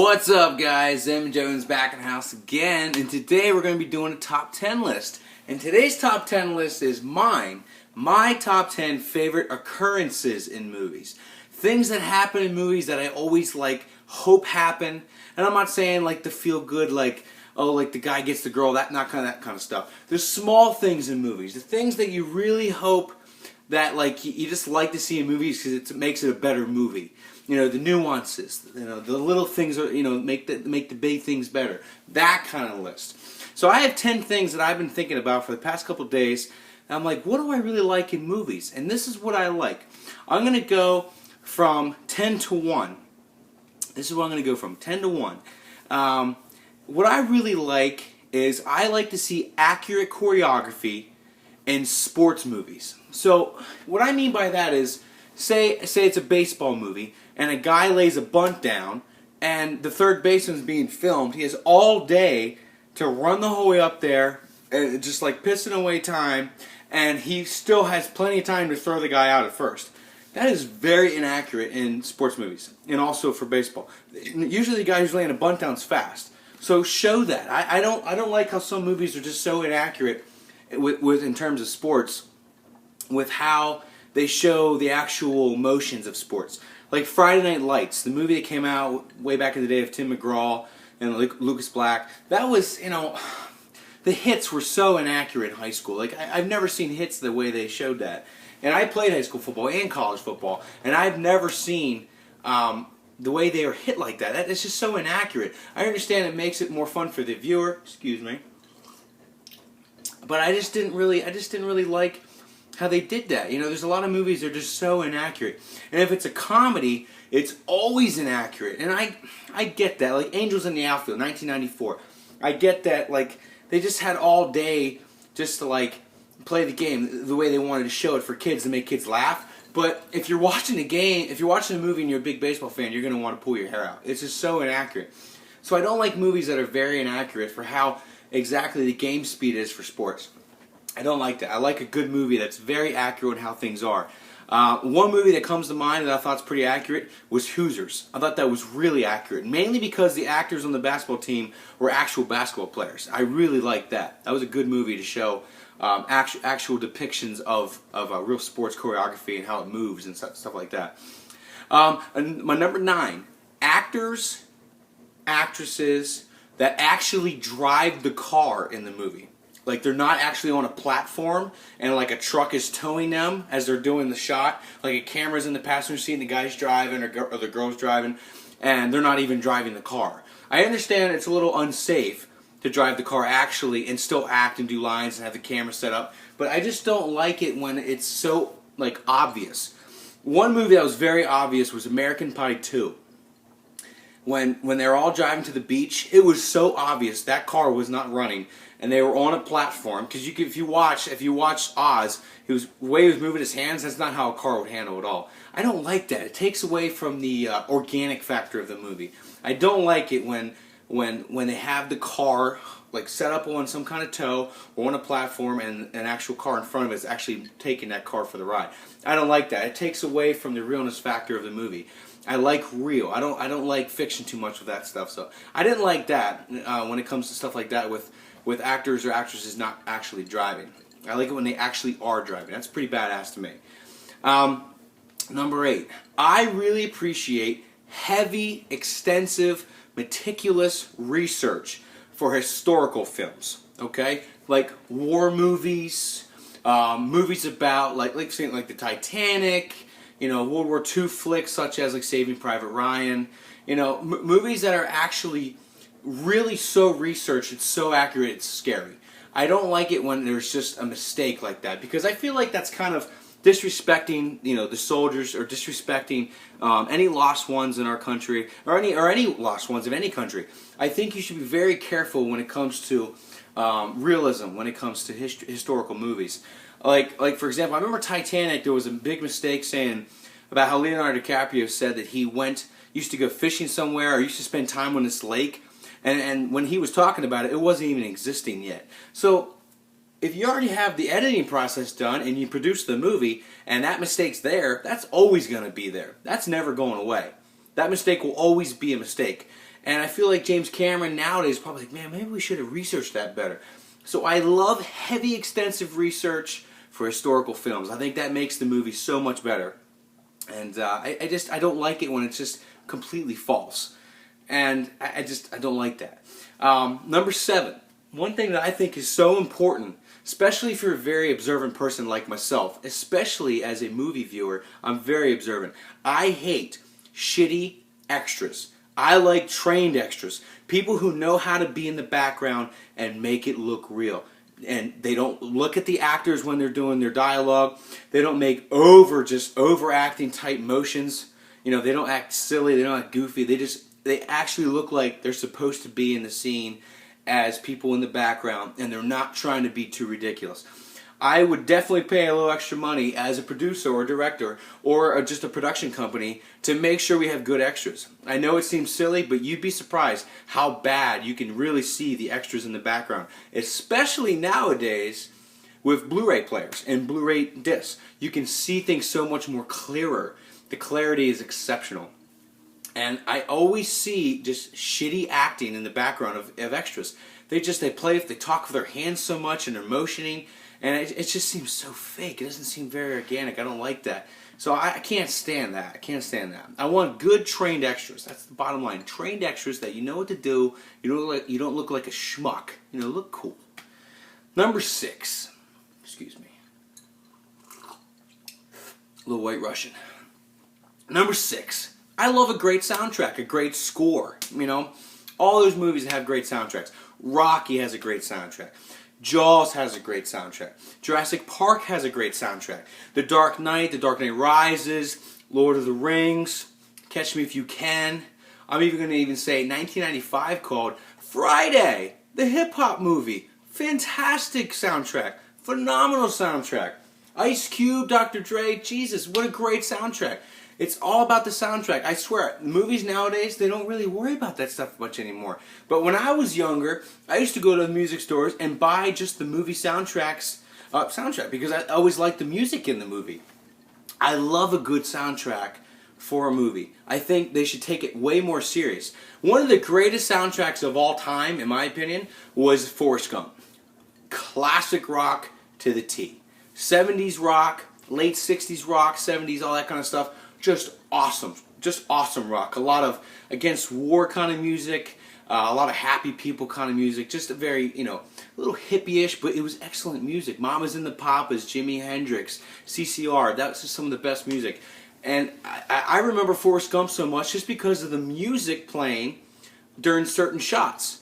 What's up, guys? M. Jones back in the house again, and today we're going to be doing a top 10 list. And today's top 10 list is my top 10 favorite occurrences in movies. Things that happen in movies that I always hope happen. And I'm not saying the feel good, the guy gets the girl, that kind of stuff. There's small things in movies, the things that you really hope that you just like to see in movies because it makes it a better movie. You know, the nuances, the little things are, make the big things better. That kind of list. So I have 10 things that I've been thinking about for the past couple of days. And I'm like, what do I really like in movies? And this is what I like. I'm going to go from 10 to 1. This is what I'm going to go from 10 to 1. What I really like is I like to see accurate choreography in sports movies. So what I mean by that is, say it's a baseball movie and a guy lays a bunt down and the third baseman's being filmed. He has all day to run the whole way up there and just pissing away time, and he still has plenty of time to throw the guy out at first. That is very inaccurate in sports movies and also for baseball. Usually the guy who's laying a bunt down is fast. So show that. I don't like how some movies are just so inaccurate with in terms of sports, with how they show the actual motions of sports. Like Friday Night Lights, the movie that came out way back in the day of Tim McGraw and Lucas Black. That was, the hits were so inaccurate in high school. I've never seen hits the way they showed that. And I played high school football and college football, and I've never seen the way they are hit like that. It's just so inaccurate. I understand it makes it more fun for the viewer. Excuse me. But I just didn't really like how they did that. There's a lot of movies that are just so inaccurate. And if it's a comedy, it's always inaccurate. And I get that. Like Angels in the Outfield, 1994. I get that, they just had all day just to, play the game the way they wanted to show it for kids to make kids laugh. But if you're watching a game, if you're watching a movie and you're a big baseball fan, you're going to want to pull your hair out. It's just so inaccurate. So I don't like movies that are very inaccurate for how exactly the game speed is for sports. I don't like that. I like a good movie that's very accurate in how things are. One movie that comes to mind that I thought's pretty accurate was Hoosiers. I thought that was really accurate, mainly because the actors on the basketball team were actual basketball players. I really liked that. That was a good movie to show actual depictions of real sports choreography and how it moves and stuff like that. And my number 9, actors, actresses that actually drive the car in the movie. They're not actually on a platform and a truck is towing them as they're doing the shot. A camera's in the passenger seat and the guy's driving or the girl's driving, and they're not even driving the car. I understand it's a little unsafe to drive the car actually and still act and do lines and have the camera set up, but I just don't like it when it's so obvious. One movie that was very obvious was American Pie 2. When they were all driving to the beach, it was so obvious that car was not running, and they were on a platform. Because if you watch Oz, the way he was moving his hands, that's not how a car would handle it all. I don't like that. It takes away from the organic factor of the movie. I don't like it when they have the car set up on some kind of tow or on a platform, and an actual car in front of it is actually taking that car for the ride. I don't like that. It takes away from the realness factor of the movie. I like real. I don't like fiction too much with that stuff. So I didn't like that when it comes to stuff like that with actors or actresses not actually driving. I like it when they actually are driving. That's pretty badass to me. Number 8. I really appreciate heavy, extensive, meticulous research for historical films. Okay, like war movies, movies about like the Titanic. World War II flicks such as Saving Private Ryan. Movies that are actually really so researched, it's so accurate, it's scary. I don't like it when there's just a mistake like that, because I feel like that's kind of disrespecting, the soldiers, or disrespecting any lost ones in our country, or any lost ones of any country. I think you should be very careful when it comes to realism, when it comes to historical movies. For example, I remember Titanic, there was a big mistake saying about how Leonardo DiCaprio said that he used to go fishing somewhere, or used to spend time on this lake, and when he was talking about it, it wasn't even existing yet. So if you already have the editing process done and you produce the movie and that mistake's there, that's always going to be there. That's never going away. That mistake will always be a mistake. And I feel like James Cameron nowadays is probably like, man, maybe we should have researched that better. So I love heavy, extensive research for historical films. I think that makes the movie so much better. And I don't like it when it's just completely false. And I don't like that. Number 7. One thing that I think is so important, especially if you're a very observant person like myself, especially as a movie viewer, I'm very observant. I hate shitty extras. I like trained extras. People who know how to be in the background and make it look real. And they don't look at the actors when they're doing their dialogue. They don't make overacting type motions. You know, they don't act silly, they don't act goofy. They actually look like they're supposed to be in the scene as people in the background, and they're not trying to be too ridiculous. I would definitely pay a little extra money as a producer or director or just a production company to make sure we have good extras. I know it seems silly, but you'd be surprised how bad you can really see the extras in the background, especially nowadays with Blu-ray players and Blu-ray discs. You can see things so much more clearer. The clarity is exceptional. And I always see just shitty acting in the background of extras. They talk with their hands so much and they're motioning, and it just seems so fake. It doesn't seem very organic. I don't like that. So I can't stand that. I can't stand that. I want good trained extras. That's the bottom line. Trained extras that you know what to do. You don't look like a schmuck. You know, look cool. Number 6. Excuse me. A little White Russian. Number 6. I love a great soundtrack, a great score. You know, all those movies have great soundtracks. Rocky has a great soundtrack. Jaws has a great soundtrack. Jurassic Park has a great soundtrack. The Dark Knight Rises, Lord of the Rings, Catch Me If You Can. I'm even going to say 1995 called Friday, the hip-hop movie. Fantastic soundtrack. Phenomenal soundtrack. Ice Cube, Dr. Dre, Jesus, what a great soundtrack. It's all about the soundtrack. I swear, movies nowadays, they don't really worry about that stuff much anymore. But when I was younger, I used to go to the music stores and buy just the movie soundtrack because I always liked the music in the movie. I love a good soundtrack for a movie. I think they should take it way more serious. One of the greatest soundtracks of all time, in my opinion, was Forrest Gump. Classic rock to the T. 70s rock, late 60s rock, 70s, all that kind of stuff. Just awesome rock. A lot of against war kind of music, a lot of happy people kind of music. Just a very, a little hippie-ish, but it was excellent music. Mamas and the Papas, Jimi Hendrix, CCR. That was just some of the best music. And I remember Forrest Gump so much just because of the music playing during certain shots.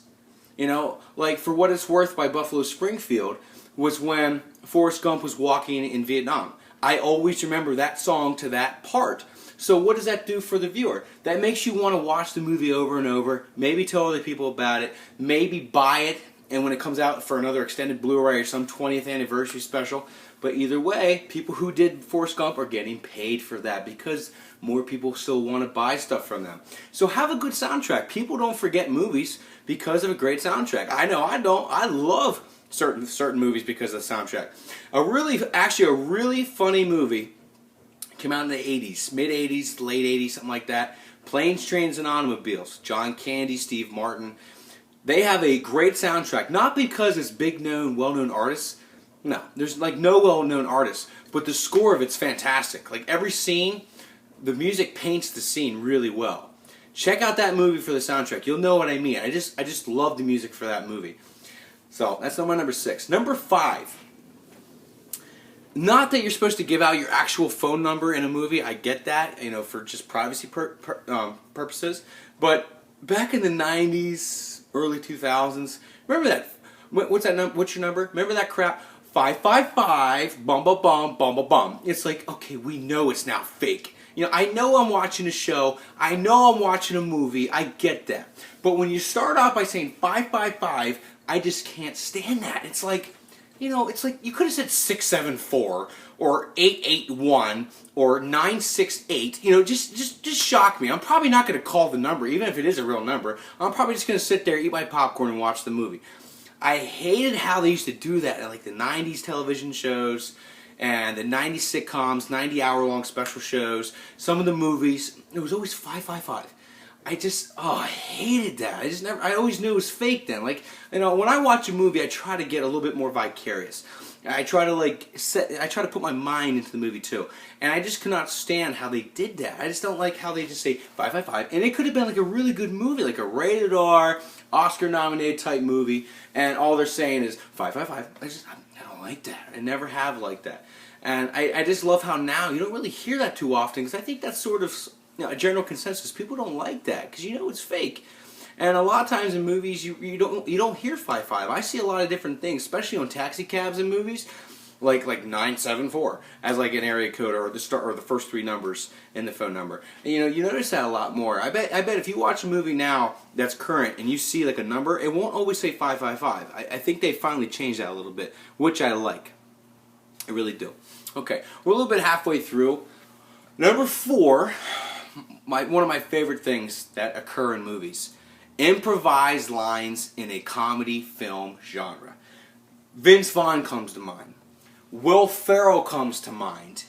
Like For What It's Worth by Buffalo Springfield was when Forrest Gump was walking in Vietnam. I always remember that song to that part. So what does that do for the viewer? That makes you want to watch the movie over and over, maybe tell other people about it, maybe buy it, and when it comes out for another extended Blu-ray or some 20th anniversary special. But either way, people who did Forrest Gump are getting paid for that because more people still want to buy stuff from them. So have a good soundtrack. People don't forget movies because of a great soundtrack. I know I don't. I love certain movies because of the soundtrack. A really funny movie came out in the 80s, mid-80s, late 80s, something like that. Planes, Trains, and Automobiles. John Candy, Steve Martin. They have a great soundtrack, not because it's big-known, well-known artists. No, there's like no well-known artists, but the score of it's fantastic. Like every scene, the music paints the scene really well. Check out that movie for the soundtrack. You'll know what I mean. I just love the music for that movie. So that's my number 6. Number 5. Not that you're supposed to give out your actual phone number in a movie. I get that, for just privacy purposes. But back in the 90s, early 2000s, remember that? What's that number? What's your number? Remember that crap? 555 bum bum bum bum bum bum. It's like, okay, we know it's now fake. I know I'm watching a show. I know I'm watching a movie. I get that. But when you start off by saying 555, I just can't stand that. It's like, it's like you could have said 674 or 881 or 968. Just shock me. I'm probably not going to call the number, even if it is a real number. I'm probably just going to sit there, eat my popcorn, and watch the movie. I hated how they used to do that in like the 90s television shows and the 90s sitcoms, 90-hour-long special shows. Some of the movies, it was always 555. I hated that. I always knew it was fake then. Like, when I watch a movie, I try to get a little bit more vicarious. I try to put my mind into the movie too. And I just cannot stand how they did that. I just don't like how they just say 555. And it could have been like a really good movie, like a rated R, Oscar nominated type movie, and all they're saying is 555. I don't like that. I never have liked that. And I just love how now you don't really hear that too often, because I think that's sort of a general consensus. People don't like that because it's fake. And a lot of times in movies, you don't hear 55. I see a lot of different things, especially on taxi cabs in movies, like 974 as like an area code, or the first three numbers in the phone number. And, you notice that a lot more. I bet if you watch a movie now that's current and you see like a number, it won't always say 555. I think they finally changed that a little bit, which I like. I really do. Okay, we're a little bit halfway through. Number 4, one of my favorite things that occur in movies. Improvised lines in a comedy film genre. Vince Vaughn comes to mind. Will Ferrell comes to mind.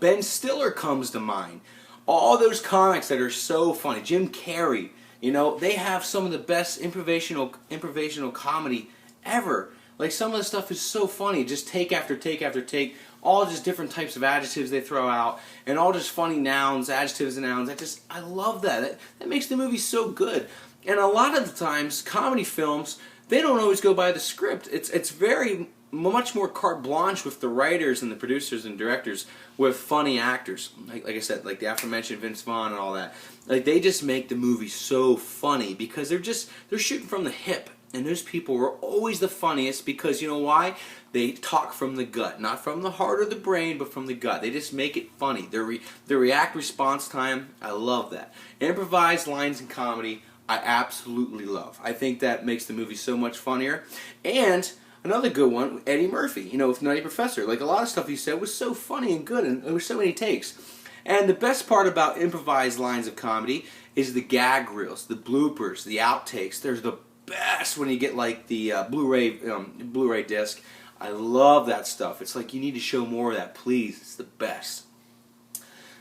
Ben Stiller comes to mind. All those comics that are so funny. Jim Carrey. They have some of the best improvisational comedy ever. Like, some of the stuff is so funny. Just take after take after take. All just different types of adjectives they throw out. And all just funny nouns, adjectives and nouns. I love that. That makes the movie so good. And a lot of the times, comedy films, they don't always go by the script. It's very much more carte blanche with the writers and the producers and directors with funny actors. Like I said, like the aforementioned Vince Vaughn and all that. Like, they just make the movie so funny because they're shooting from the hip. And those people are always the funniest because, why? They talk from the gut. Not from the heart or the brain, but from the gut. They just make it funny. Their react response time, I love that. Improvised lines in comedy, I absolutely love. I think that makes the movie so much funnier. And another good one, Eddie Murphy, with Nutty Professor. Like, a lot of stuff he said was so funny and good, and there were so many takes. And the best part about improvised lines of comedy is the gag reels, the bloopers, the outtakes. There's the best when you get like the Blu-ray disc. I love that stuff. It's like, you need to show more of that, please. It's the best.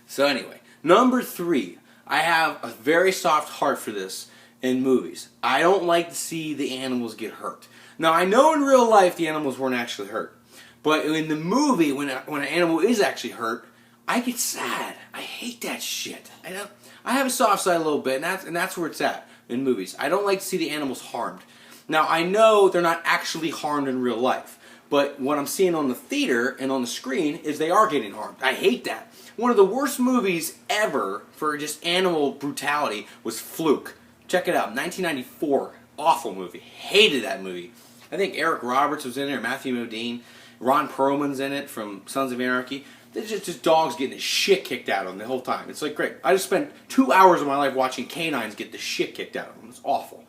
So anyway, number 3. I have a very soft heart for this in movies. I don't like to see the animals get hurt. Now, I know in real life the animals weren't actually hurt. But in the movie, when an animal is actually hurt, I get sad. I hate that shit. I have a soft side a little bit, and that's where it's at in movies. I don't like to see the animals harmed. Now, I know they're not actually harmed in real life, but what I'm seeing on the theater and on the screen is they are getting harmed. I hate that. One of the worst movies ever for just animal brutality was Fluke. Check it out, 1994. Awful movie. Hated that movie. I think Eric Roberts was in there, Matthew Modine. Ron Perlman's in it from Sons of Anarchy. They're just dogs getting the shit kicked out of them the whole time. It's like, great. I just spent 2 hours of my life watching canines get the shit kicked out of them. It's awful.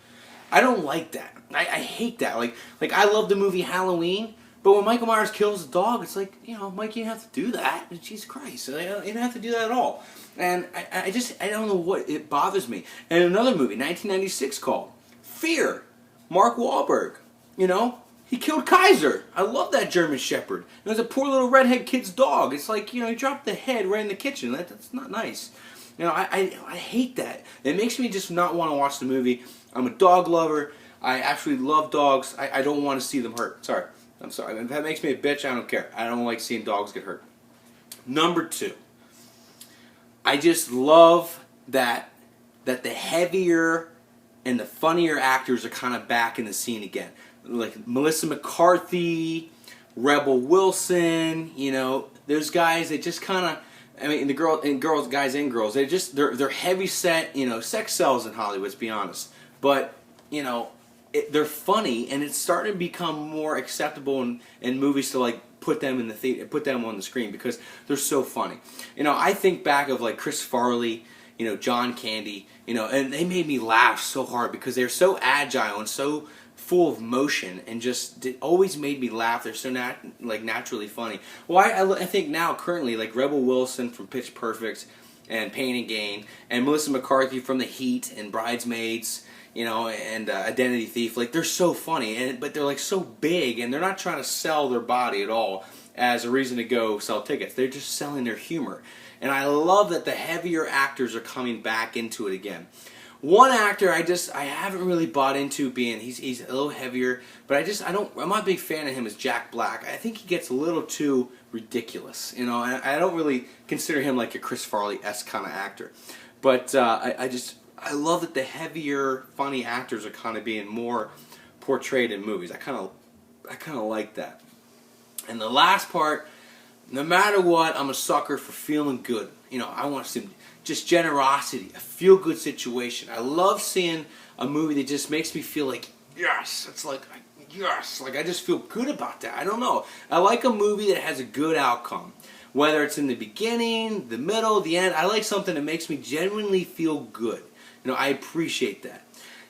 I don't like that. I hate that. Like I love the movie Halloween, but when Michael Myers kills the dog, it's like, Mike, you didn't have to do that. Jesus Christ. You didn't have to do that at all. And I don't know what, it bothers me. And another movie, 1996, called Fear. Mark Wahlberg. He killed Kaiser. I love that German Shepherd. It was a poor little redhead kid's dog. It's like, he dropped the head right in the kitchen. That's not nice. I hate that. It makes me just not want to watch the movie. I'm a dog lover. I absolutely love dogs. I don't want to see them hurt. Sorry. I'm sorry. If that makes me a bitch, I don't care. I don't like seeing dogs get hurt. Number 2. I just love that the heavier and the funnier actors are kind of back in the scene again. Like Melissa McCarthy, Rebel Wilson, those guys, they just kind of, guys and girls, they're heavy set, sex sells in Hollywood, let's be honest. But, they're funny, and it's starting to become more acceptable in movies to like put them in the theater, put them on the screen because they're so funny. I think back of like Chris Farley, John Candy, and they made me laugh so hard because they're so agile and so full of motion, and just it always made me laugh. They're so naturally funny. Well, I think now currently like Rebel Wilson from Pitch Perfect and Pain and Gain, and Melissa McCarthy from The Heat and Bridesmaids, and Identity Thief. Like, they're so funny, but they're like so big, and they're not trying to sell their body at all as a reason to go sell tickets. They're just selling their humor. And I love that the heavier actors are coming back into it again. One actor I haven't really bought into being he's a little heavier, but I'm not a big fan of him as Jack Black. I think he gets a little too ridiculous, you know. And I don't really consider him like a Chris Farley-esque kind of actor. But I love that the heavier, funny actors are kind of being more portrayed in movies. I kind of like that. And the last part, no matter what, I'm a sucker for feeling good. You know, I want some just generosity, a feel-good situation. I love seeing a movie that just makes me feel like, yes, it's like, yes, like I just feel good about that. I don't know. I like a movie that has a good outcome. Whether it's in the beginning, the middle, the end, I like something that makes me genuinely feel good. You know, I appreciate that.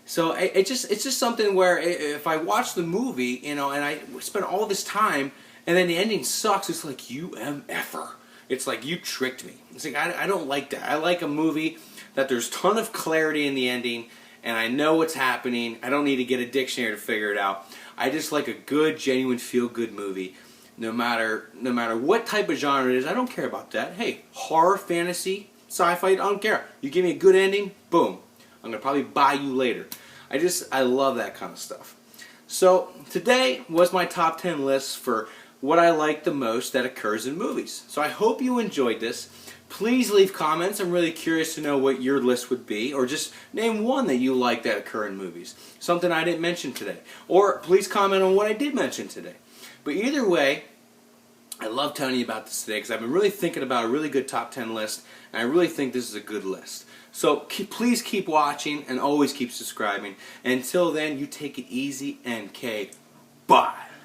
So it's just something where if I watch the movie, you know, and I spend all this time, and then the ending sucks, it's like, you MFer. It's like, you tricked me. It's like, I don't like that. I like a movie that there's a ton of clarity in the ending, and I know what's happening. I don't need to get a dictionary to figure it out. I just like a good, genuine, feel-good movie. No matter what type of genre it is, I don't care about that. Hey, horror, fantasy, sci-fi, I don't care. You give me a good ending, boom. I'm going to probably buy you later. I love that kind of stuff. So, today was my top 10 list for what I like the most that occurs in movies. So I hope you enjoyed this. Please leave comments. I'm really curious to know what your list would be, or just name one that you like that occur in movies. Something I didn't mention today. Or please comment on what I did mention today. But either way, I love telling you about this today because I've been really thinking about a really good top 10 list, and I really think this is a good list. So please keep watching and always keep subscribing. Until then, you take it easy, NK. Bye.